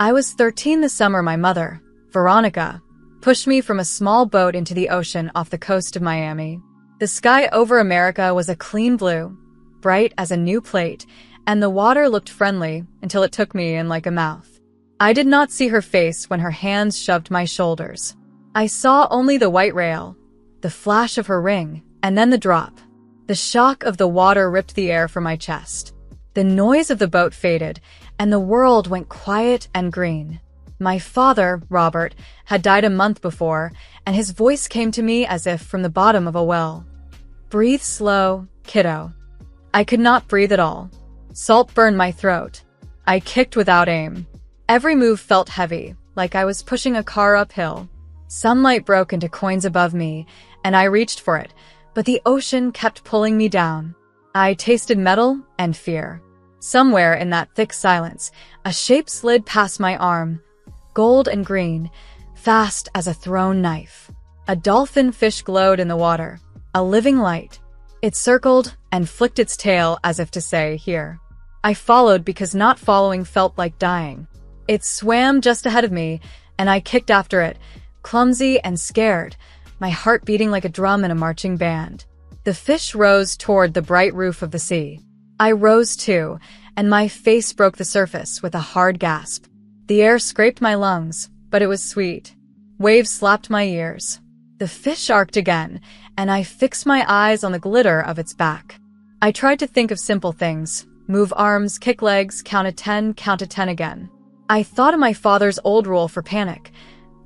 I was 13 the summer my mother, Veronica, pushed me from a small boat into the ocean off the coast of Miami. The sky over America was a clean blue, bright as a new plate, and the water looked friendly until it took me in like a mouth. I did not see her face when her hands shoved my shoulders. I saw only the white rail, the flash of her ring, and then the drop. The shock of the water ripped the air from my chest. The noise of the boat faded, and the world went quiet and green. My father, Robert, had died a month before, and his voice came to me as if from the bottom of a well. "Breathe slow, kiddo." I could not breathe at all. Salt burned my throat. I kicked without aim. Every move felt heavy, like I was pushing a car uphill. Sunlight broke into coins above me, and I reached for it, but the ocean kept pulling me down. I tasted metal and fear. Somewhere in that thick silence, a shape slid past my arm, gold and green, fast as a thrown knife. A dolphin fish glowed in the water, a living light. It circled and flicked its tail as if to say, "Here." I followed because not following felt like dying. It swam just ahead of me, and I kicked after it, clumsy and scared, my heart beating like a drum in a marching band. The fish rose toward the bright roof of the sea. I rose too, and my face broke the surface with a hard gasp. The air scraped my lungs, but it was sweet. Waves slapped my ears. The fish arced again, and I fixed my eyes on the glitter of its back. I tried to think of simple things. Move arms, kick legs, count to 10, count to 10 again. I thought of my father's old rule for panic.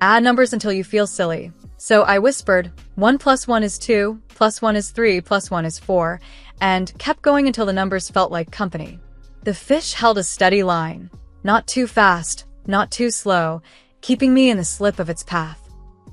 Add numbers until you feel silly. So I whispered, 1 + 1 is 2, + 1 is 3, + 1 is 4, and kept going until the numbers felt like company. The fish held a steady line, not too fast, not too slow, keeping me in the slip of its path.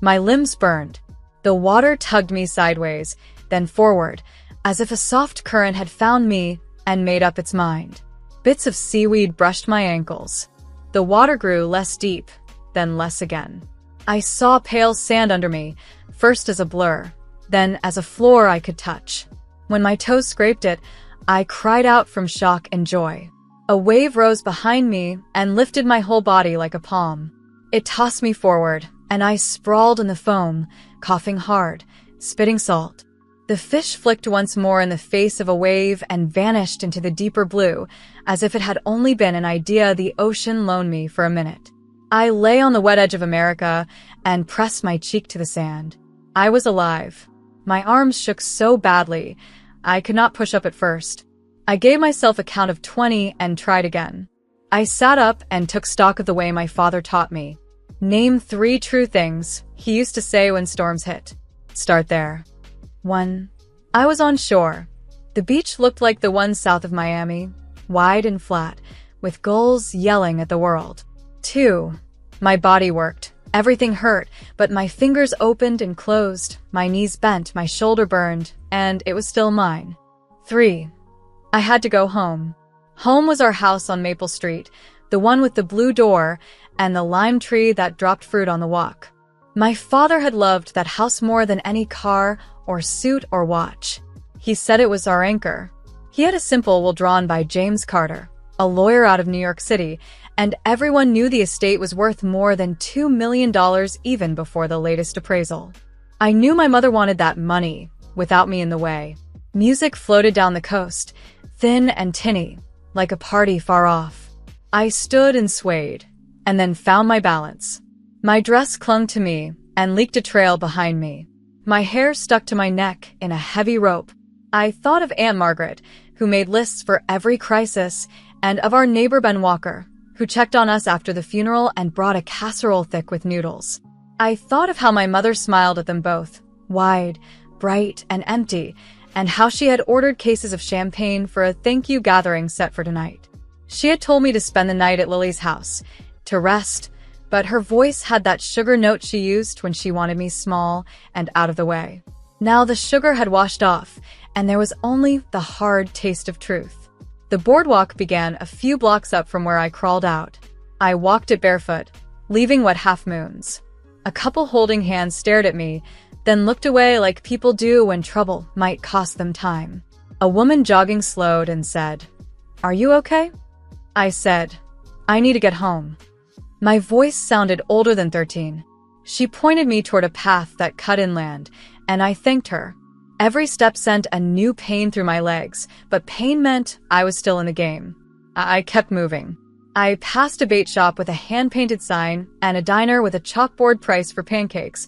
My limbs burned. The water tugged me sideways, then forward, as if a soft current had found me and made up its mind. Bits of seaweed brushed my ankles. The water grew less deep, then less again. I saw pale sand under me, first as a blur, then as a floor I could touch. When my toes scraped it, I cried out from shock and joy. A wave rose behind me and lifted my whole body like a palm. It tossed me forward, and I sprawled in the foam, coughing hard, spitting salt. The fish flicked once more in the face of a wave and vanished into the deeper blue, as if it had only been an idea the ocean loaned me for a minute. I lay on the wet edge of America and pressed my cheek to the sand. I was alive. My arms shook so badly, I could not push up at first. I gave myself a count of 20 and tried again. I sat up and took stock of the way my father taught me. Name 3 true things, he used to say when storms hit. Start there. 1. I was on shore. The beach looked like the one south of Miami, wide and flat, with gulls yelling at the world. 2. My body worked. Everything hurt, but my fingers opened and closed, my knees bent, my shoulder burned, and it was still mine. 3. I had to go home. Home was our house on Maple Street, the one with the blue door and the lime tree that dropped fruit on the walk. My father had loved that house more than any car or suit or watch. He said it was our anchor. He had a simple will drawn by James Carter, a lawyer out of New York City, and everyone knew the estate was worth more than $2 million even before the latest appraisal. I knew my mother wanted that money, without me in the way. Music floated down the coast, thin and tinny, like a party far off. I stood and swayed, and then found my balance. My dress clung to me and leaked a trail behind me. My hair stuck to my neck in a heavy rope. I thought of Aunt Margaret, who made lists for every crisis, and of our neighbor Ben Walker, who checked on us after the funeral and brought a casserole thick with noodles. I thought of how my mother smiled at them both, wide, bright, and empty, and how she had ordered cases of champagne for a thank you gathering set for tonight. She had told me to spend the night at Lily's house, to rest, but her voice had that sugar note she used when she wanted me small and out of the way. Now the sugar had washed off, and there was only the hard taste of truth. The boardwalk began a few blocks up from where I crawled out. I walked it barefoot, leaving wet half-moons. A couple holding hands stared at me, then looked away like people do when trouble might cost them time. A woman jogging slowed and said, "Are you okay?" I said, "I need to get home." My voice sounded older than 13. She pointed me toward a path that cut inland, and I thanked her. Every step sent a new pain through my legs, but pain meant I was still in the game. I kept moving. I passed a bait shop with a hand-painted sign and a diner with a chalkboard price for pancakes,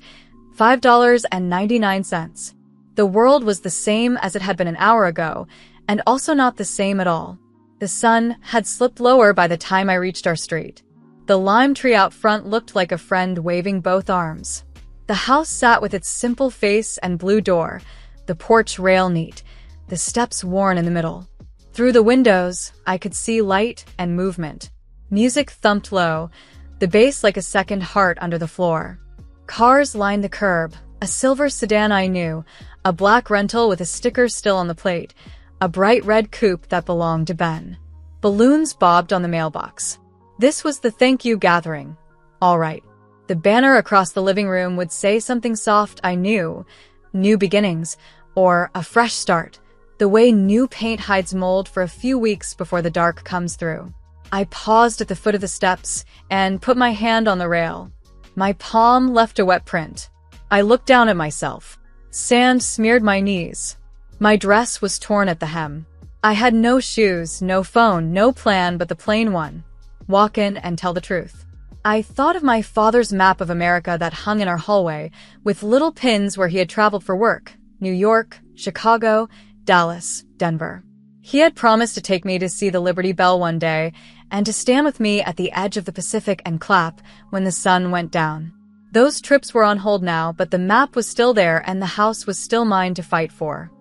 $5.99. The world was the same as it had been an hour ago, and also not the same at all. The sun had slipped lower by the time I reached our street. The lime tree out front looked like a friend waving both arms. The house sat with its simple face and blue door, the porch rail neat, the steps worn in the middle. Through the windows, I could see light and movement. Music thumped low, the bass like a second heart under the floor. Cars lined the curb, a silver sedan I knew, a black rental with a sticker still on the plate, a bright red coupe that belonged to Ben. Balloons bobbed on the mailbox. This was the thank you gathering. All right. The banner across the living room would say something soft I knew, new beginnings, or a fresh start, the way new paint hides mold for a few weeks before the dark comes through. I paused at the foot of the steps and put my hand on the rail. My palm left a wet print. I looked down at myself. Sand smeared my knees. My dress was torn at the hem. I had no shoes, no phone, no plan but the plain one. Walk in and tell the truth. I thought of my father's map of America that hung in our hallway, with little pins where he had traveled for work: New York, Chicago, Dallas, Denver. He had promised to take me to see the Liberty Bell one day and to stand with me at the edge of the Pacific and clap when the sun went down. Those trips were on hold now, but the map was still there and the house was still mine to fight for.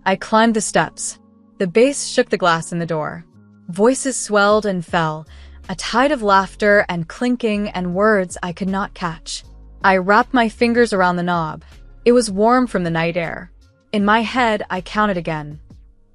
I climbed the steps. The bass shook the glass in the door. Voices swelled and fell, a tide of laughter and clinking and words I could not catch. I wrapped my fingers around the knob. It was warm from the night air. In my head, I counted again.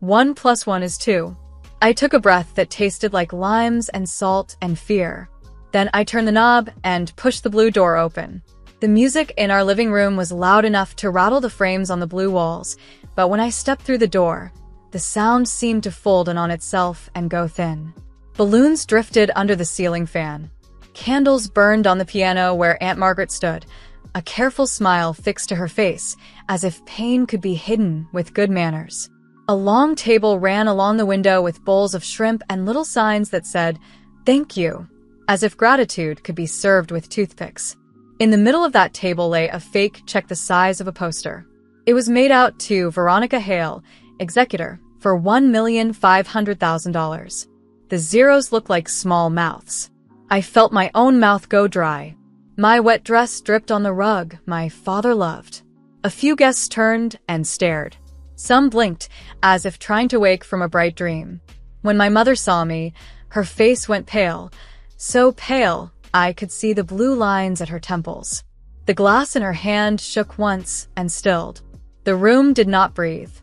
1 + 1 is 2. I took a breath that tasted like limes and salt and fear. Then I turned the knob and pushed the blue door open. The music in our living room was loud enough to rattle the frames on the blue walls, but when I stepped through the door, the sound seemed to fold in on itself and go thin. Balloons drifted under the ceiling fan. Candles burned on the piano where Aunt Margaret stood, a careful smile fixed to her face, as if pain could be hidden with good manners. A long table ran along the window with bowls of shrimp and little signs that said, "Thank you," as if gratitude could be served with toothpicks. In the middle of that table lay a fake check the size of a poster. It was made out to Veronica Hale, executor, for $1,500,000. The zeros looked like small mouths. I felt my own mouth go dry. My wet dress dripped on the rug my father loved. A few guests turned and stared. Some blinked, as if trying to wake from a bright dream. When my mother saw me, her face went pale, so pale I could see the blue lines at her temples. The glass in her hand shook once and stilled. The room did not breathe.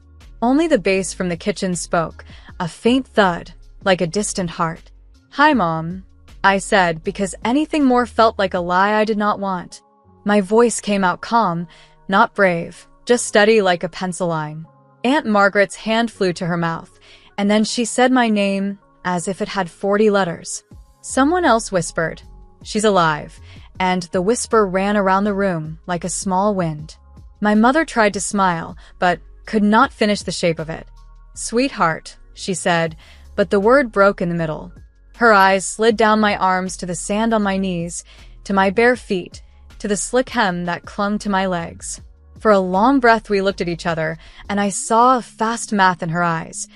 Only the bass from the kitchen spoke, a faint thud, like a distant heart. "Hi, Mom," I said, because anything more felt like a lie I did not want. My voice came out calm, not brave, just steady like a pencil line. Aunt Margaret's hand flew to her mouth, and then she said my name as if it had 40 letters. Someone else whispered, "She's alive," and the whisper ran around the room like a small wind. My mother tried to smile, but could not finish the shape of it. "Sweetheart," she said, but the word broke in the middle. Her eyes slid down my arms to the sand on my knees, to my bare feet, to the slick hem that clung to my legs. For a long breath we looked at each other, and I saw a fast math in her eyes.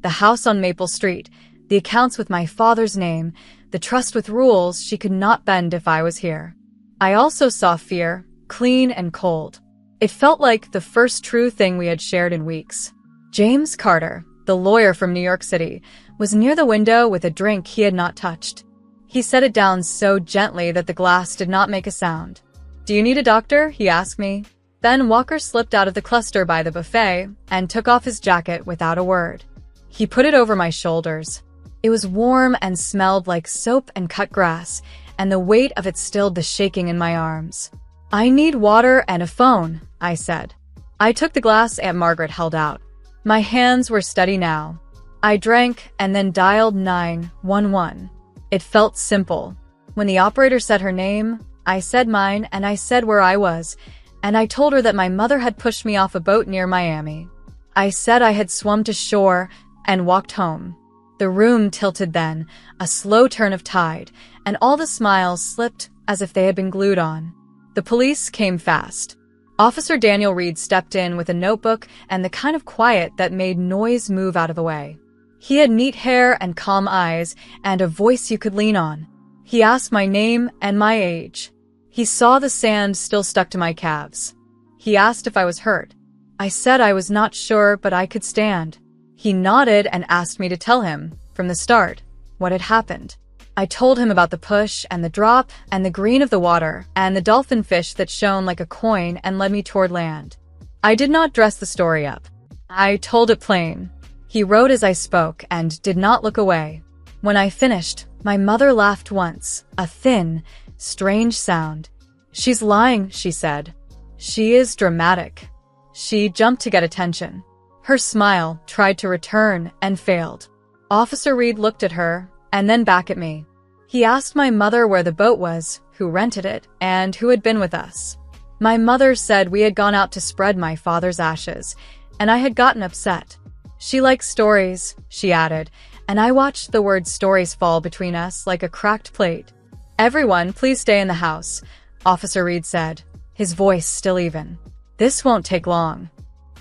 The house on Maple Street, the accounts with my father's name, the trust with rules she could not bend if I was here. I also saw fear, clean and cold. It felt like the first true thing we had shared in weeks. James Carter, the lawyer from New York City, was near the window with a drink he had not touched. He set it down so gently that the glass did not make a sound. "Do you need a doctor?" he asked me. Ben Walker slipped out of the cluster by the buffet and took off his jacket without a word. He put it over my shoulders. It was warm and smelled like soap and cut grass, and the weight of it stilled the shaking in my arms. "I need water and a phone," I said. I took the glass Aunt Margaret held out. My hands were steady now. I drank and then dialed 911. It felt simple. When the operator said her name, I said mine and I said where I was, and I told her that my mother had pushed me off a boat near Miami. I said I had swum to shore and walked home. The room tilted then, a slow turn of tide, and all the smiles slipped as if they had been glued on. The police came fast. Officer Daniel Reed stepped in with a notebook and the kind of quiet that made noise move out of the way. He had neat hair and calm eyes and a voice you could lean on. He asked my name and my age. He saw the sand still stuck to my calves. He asked if I was hurt. I said I was not sure, but I could stand. He nodded and asked me to tell him, from the start, what had happened. I told him about the push and the drop and the green of the water and the dolphin fish that shone like a coin and led me toward land. I did not dress the story up. I told it plain. He wrote as I spoke and did not look away. When I finished, my mother laughed once, a thin, strange sound. She's lying, she said. She is dramatic. She jumped to get attention. Her smile tried to return and failed. Officer Reed looked at her and then back at me. He asked my mother where the boat was, who rented it, and who had been with us. My mother said we had gone out to spread my father's ashes, and I had gotten upset. She likes stories, she added, and I watched the word stories fall between us like a cracked plate. Everyone, please stay in the house, Officer Reed said, his voice still even. This won't take long.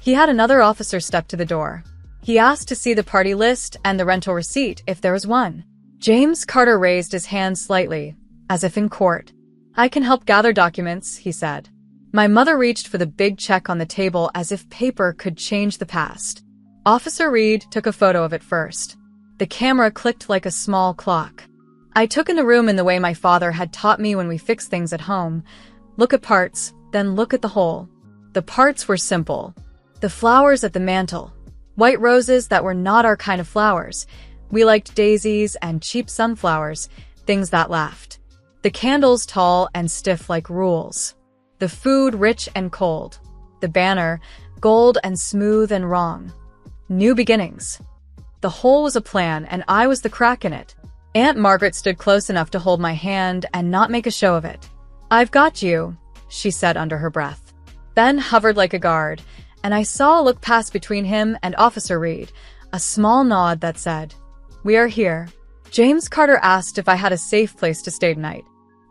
He had another officer step to the door. He asked to see the party list and the rental receipt if there was one. James Carter raised his hand slightly, as if in court. I can help gather documents, he said. My mother reached for the big check on the table as if paper could change the past. Officer Reed took a photo of it first. The camera clicked like a small clock. I took in the room in the way my father had taught me when we fixed things at home. Look at parts, then look at the whole. The parts were simple. The flowers at the mantel. White roses that were not our kind of flowers. We liked daisies and cheap sunflowers, things that laughed. The candles tall and stiff like rules. The food rich and cold. The banner, gold and smooth and wrong. New beginnings. The whole was a plan, and I was the crack in it. Aunt Margaret stood close enough to hold my hand and not make a show of it. I've got you, she said under her breath. Ben hovered like a guard, and I saw a look pass between him and Officer Reed, a small nod that said, "We are here." James Carter asked if I had a safe place to stay tonight.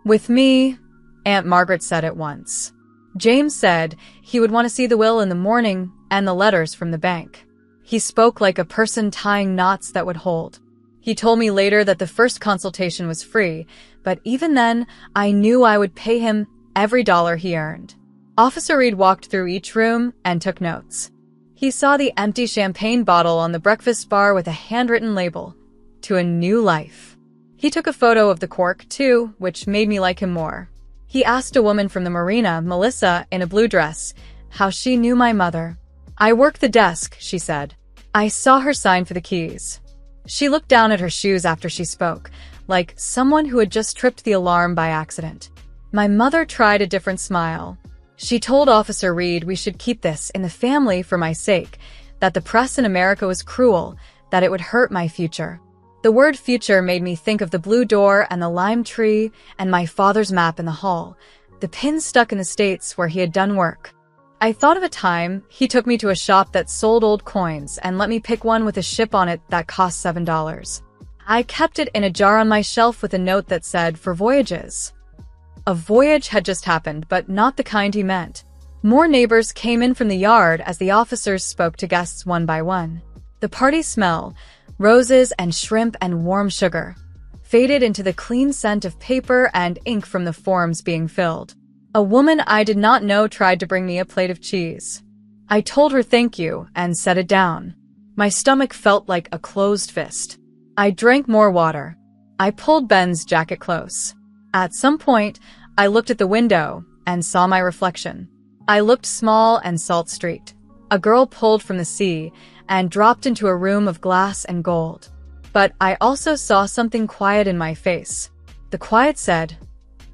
With me, Aunt Margaret said at once. James said he would want to see the will in the morning and the letters from the bank. He spoke like a person tying knots that would hold. He told me later that the first consultation was free, but even then, I knew I would pay him every dollar he earned. Officer Reed walked through each room and took notes. He saw the empty champagne bottle on the breakfast bar with a handwritten label, "To a New Life." He took a photo of the cork, too, which made me like him more. He asked a woman from the marina, Melissa, in a blue dress, how she knew my mother. "I work the desk," she said. I saw her sign for the keys. She looked down at her shoes after she spoke, like someone who had just tripped the alarm by accident. My mother tried a different smile. She told Officer Reed we should keep this in the family for my sake, that the press in America was cruel, that it would hurt my future. The word future made me think of the blue door and the lime tree and my father's map in the hall, the pin stuck in the States where he had done work. I thought of a time he took me to a shop that sold old coins and let me pick one with a ship on it that cost $7. I kept it in a jar on my shelf with a note that said, "For voyages." A voyage had just happened, but not the kind he meant. More neighbors came in from the yard as the officers spoke to guests one by one. The party smell, roses and shrimp and warm sugar, faded into the clean scent of paper and ink from the forms being filled. A woman I did not know tried to bring me a plate of cheese. I told her thank you and set it down. My stomach felt like a closed fist. I drank more water. I pulled Ben's jacket close. At some point, I looked at the window and saw my reflection. I looked small and salt-streaked. A girl pulled from the sea and dropped into a room of glass and gold. But I also saw something quiet in my face. The quiet said,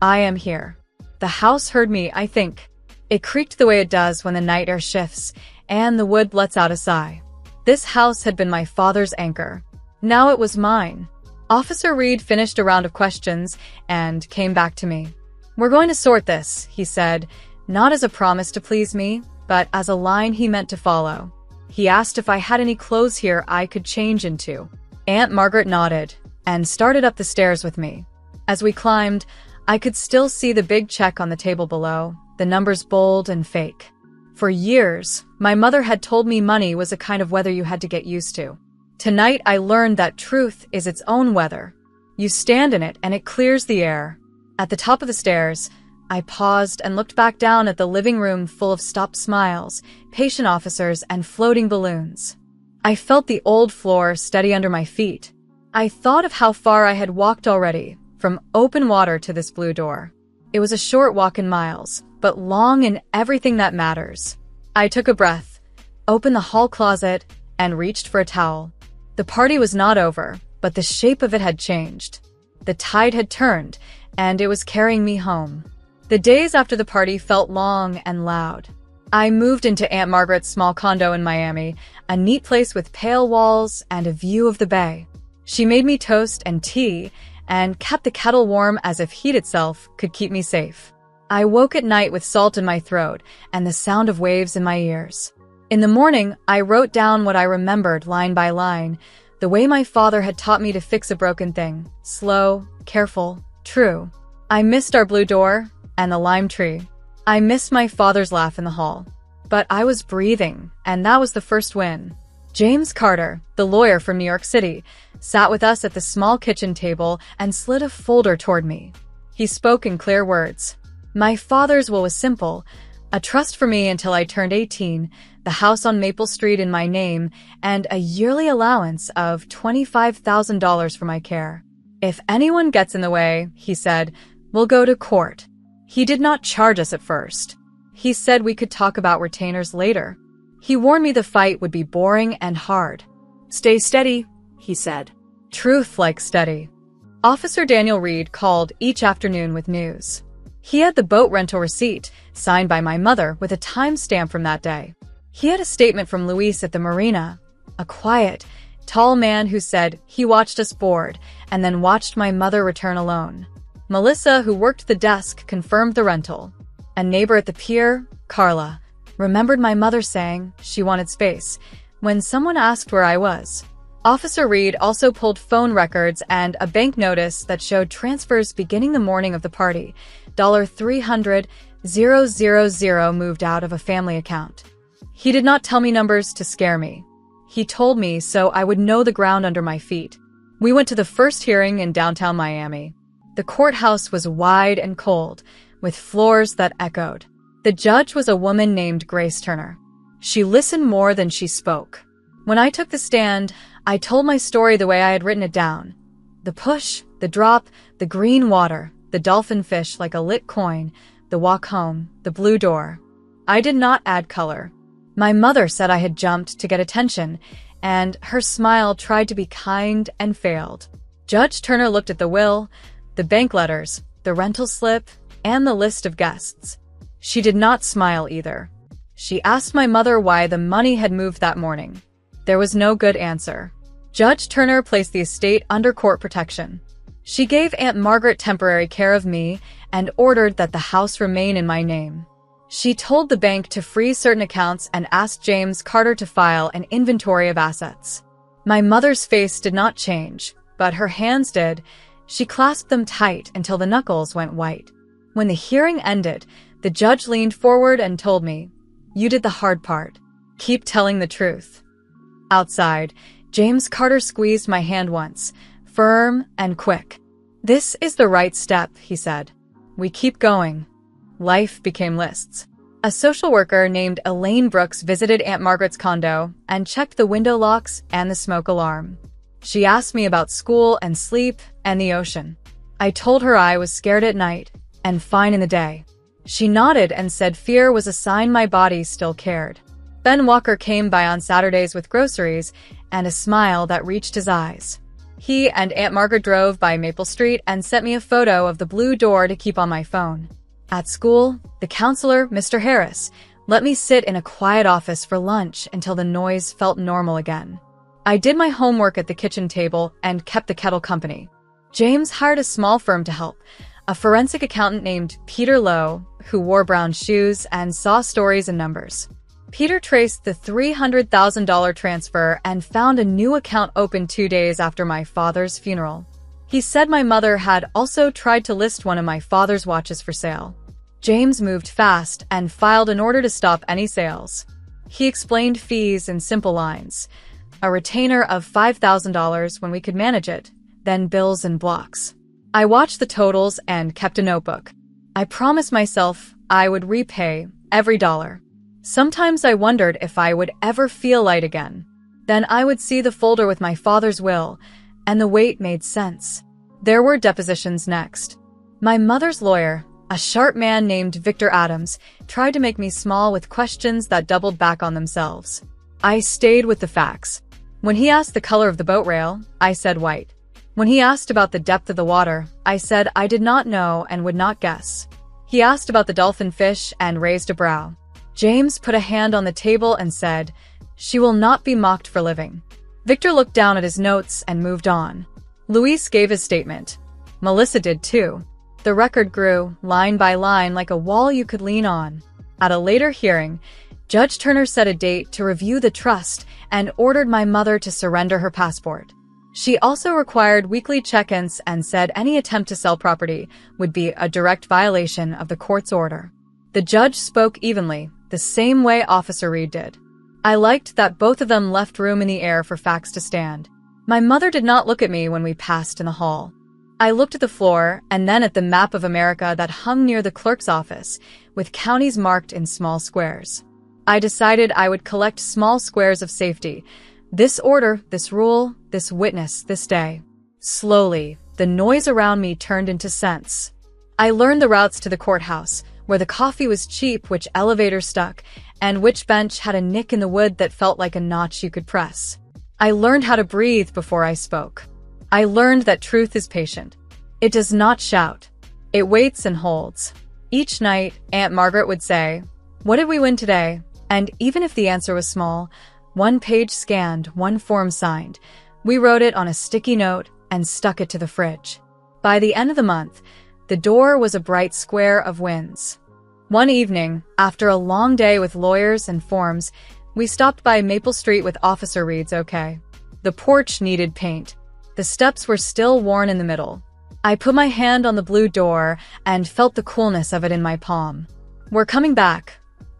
"I am here." The house heard me, I think. It creaked the way it does when the night air shifts and the wood lets out a sigh. This house had been my father's anchor. Now it was mine. Officer Reed finished a round of questions and came back to me. "We're going to sort this," he said, not as a promise to please me, but as a line he meant to follow. He asked if I had any clothes here I could change into. Aunt Margaret nodded and started up the stairs with me. As we climbed, I could still see the big check on the table below, the numbers bold and fake. For years, my mother had told me money was a kind of weather you had to get used to. Tonight, I learned that truth is its own weather. You stand in it and it clears the air. At the top of the stairs, I paused and looked back down at the living room full of stopped smiles, patient officers, and floating balloons. I felt the old floor steady under my feet. I thought of how far I had walked already, from open water to this blue door. It was a short walk in miles, but long in everything that matters. I took a breath, opened the hall closet, and reached for a towel. The party was not over, but the shape of it had changed. The tide had turned, and it was carrying me home. The days after the party felt long and loud. I moved into Aunt Margaret's small condo in Miami, a neat place with pale walls and a view of the bay. She made me toast and tea, and kept the kettle warm as if heat itself could keep me safe. I woke at night with salt in my throat and the sound of waves in my ears. In the morning, I wrote down what I remembered line by line, the way my father had taught me to fix a broken thing. Slow, careful, true. I missed our blue door and the lime tree. I missed my father's laugh in the hall. But I was breathing, and that was the first win. James Carter, the lawyer from New York City, sat with us at the small kitchen table and slid a folder toward me. He spoke in clear words. My father's will was simple: a trust for me until I turned 18, the house on Maple Street in my name, and a yearly allowance of $25,000 for my care. If anyone gets in the way, he said, we'll go to court. He did not charge us at first. He said we could talk about retainers later. He warned me the fight would be boring and hard. Stay steady, he said. Truth like steady. Officer Daniel Reed called each afternoon with news. He had the boat rental receipt, signed by my mother with a timestamp from that day. He had a statement from Luis at the marina, a quiet, tall man who said he watched us board and then watched my mother return alone. Melissa, who worked the desk, confirmed the rental. A neighbor at the pier, Carla, remembered my mother saying she wanted space when someone asked where I was. Officer Reed also pulled phone records and a bank notice that showed transfers beginning the morning of the party. $300,000 moved out of a family account. He did not tell me numbers to scare me. He told me so I would know the ground under my feet. We went to the first hearing in downtown Miami. The courthouse was wide and cold, with floors that echoed. The judge was a woman named Grace Turner. She listened more than she spoke. When I took the stand, I told my story the way I had written it down. The push, the drop, the green water, the dolphin fish like a lit coin, the walk home, the blue door. I did not add color. My mother said I had jumped to get attention, and her smile tried to be kind and failed. Judge Turner looked at the will, the bank letters, the rental slip, and the list of guests. She did not smile either. She asked my mother why the money had moved that morning. There was no good answer. Judge Turner placed the estate under court protection. She gave Aunt Margaret temporary care of me and ordered that the house remain in my name. She told the bank to freeze certain accounts and asked James Carter to file an inventory of assets. My mother's face did not change, but her hands did. She clasped them tight until the knuckles went white. When the hearing ended, the judge leaned forward and told me, "You did the hard part. Keep telling the truth." Outside, James Carter squeezed my hand once, firm and quick. "This is the right step," he said. "We keep going." Life became lists. A social worker named Elaine Brooks visited Aunt Margaret's condo and checked the window locks and the smoke alarm. She asked me about school and sleep and the ocean. I told her I was scared at night and fine in the day. She nodded and said fear was a sign my body still cared. Ben Walker came by on Saturdays with groceries and a smile that reached his eyes. He and Aunt Margaret drove by Maple Street and sent me a photo of the blue door to keep on my phone. At school, the counselor, Mr. Harris, let me sit in a quiet office for lunch until the noise felt normal again. I did my homework at the kitchen table and kept the kettle company. James hired a small firm to help, a forensic accountant named Peter Lowe, who wore brown shoes and saw stories and numbers. Peter traced the $300,000 transfer and found a new account open 2 days after my father's funeral. He said my mother had also tried to list one of my father's watches for sale. James moved fast and filed an order to stop any sales. He explained fees in simple lines. A retainer of $5,000 when we could manage it, then bills in blocks. I watched the totals and kept a notebook. I promised myself I would repay every dollar. Sometimes I wondered if I would ever feel light again. Then I would see the folder with my father's will, and the weight made sense. There were depositions next. My mother's lawyer, a sharp man named Victor Adams, tried to make me small with questions that doubled back on themselves. I stayed with the facts. When he asked the color of the boat rail, I said white. When he asked about the depth of the water, I said I did not know and would not guess. He asked about the dolphin fish and raised a brow. James put a hand on the table and said, "She will not be mocked for living." Victor looked down at his notes and moved on. Luis gave his statement. Melissa did too. The record grew, line by line, like a wall you could lean on. At a later hearing, Judge Turner set a date to review the trust and ordered my mother to surrender her passport. She also required weekly check-ins and said any attempt to sell property would be a direct violation of the court's order. The judge spoke evenly, the same way Officer Reed did. I liked that both of them left room in the air for facts to stand. My mother did not look at me when we passed in the hall. I looked at the floor and then at the map of America that hung near the clerk's office, with counties marked in small squares. I decided I would collect small squares of safety. This order, this rule, this witness, this day. Slowly, the noise around me turned into sense. I learned the routes to the courthouse, where the coffee was cheap, which elevator stuck, and which bench had a nick in the wood that felt like a notch you could press. I learned how to breathe before I spoke. I learned that truth is patient. It does not shout. It waits and holds. Each night, Aunt Margaret would say, "What did we win today?" And even if the answer was small, one page scanned, one form signed, we wrote it on a sticky note and stuck it to the fridge. By the end of the month, the door was a bright square of wins. One evening, after a long day with lawyers and forms, we stopped by Maple Street with Officer Reed's okay. The porch needed paint. The steps were still worn in the middle. I put my hand on the blue door and felt the coolness of it in my palm. "We're coming back,"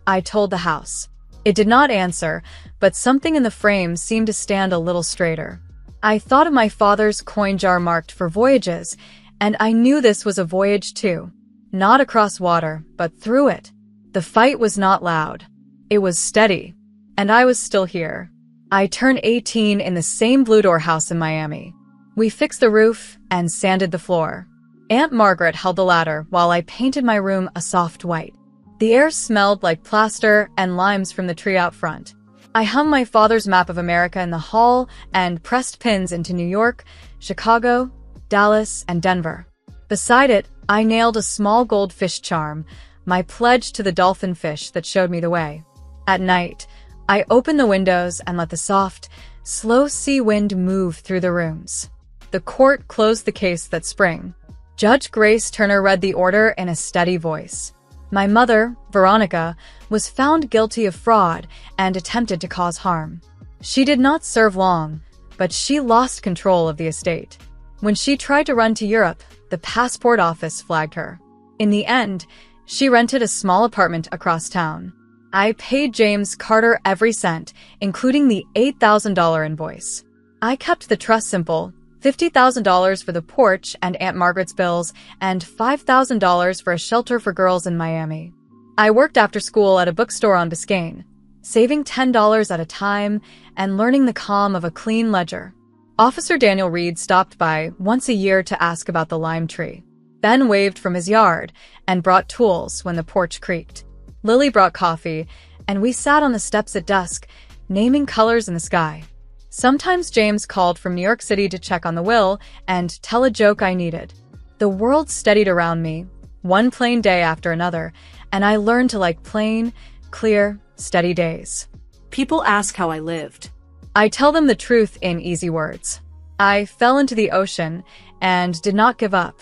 I told the house. It did not answer, but something in the frame seemed to stand a little straighter. I thought of my father's coin jar marked for voyages, and I knew this was a voyage too. Not across water, but through it. The fight was not loud. It was steady. And I was still here. I turned 18 in the same blue door house in Miami. We fixed the roof and sanded the floor. Aunt Margaret held the ladder while I painted my room a soft white. The air smelled like plaster and limes from the tree out front. I hung my father's map of America in the hall and pressed pins into New York, Chicago, Dallas, and Denver. Beside it, I nailed a small gold fish charm, my pledge to the dolphin fish that showed me the way. At night, I opened the windows and let the soft, slow sea wind move through the rooms. The court closed the case that spring. Judge Grace Turner read the order in a steady voice. My mother, Veronica, was found guilty of fraud and attempted to cause harm. She did not serve long, but she lost control of the estate. When she tried to run to Europe, the passport office flagged her. In the end, she rented a small apartment across town. I paid James Carter every cent, including the $8,000 invoice. I kept the trust simple: $50,000 for the porch and Aunt Margaret's bills, and $5,000 for a shelter for girls in Miami. I worked after school at a bookstore on Biscayne, saving $10 at a time and learning the calm of a clean ledger. Officer Daniel Reed stopped by once a year to ask about the lime tree. Ben waved from his yard and brought tools when the porch creaked. Lily brought coffee, and we sat on the steps at dusk, naming colors in the sky. Sometimes James called from New York City to check on the will and tell a joke I needed. The world steadied around me, one plain day after another, and I learned to like plain, clear, steady days. People ask how I lived. I tell them the truth in easy words. I fell into the ocean and did not give up.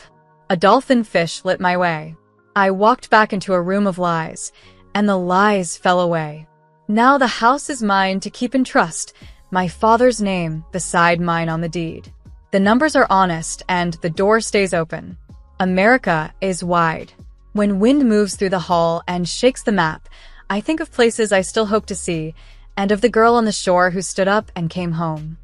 A dolphin fish lit my way. I walked back into a room of lies, and the lies fell away. Now the house is mine to keep in trust, my father's name beside mine on the deed. The numbers are honest and the door stays open. America is wide. When wind moves through the hall and shakes the map, I think of places I still hope to see, and of the girl on the shore who stood up and came home.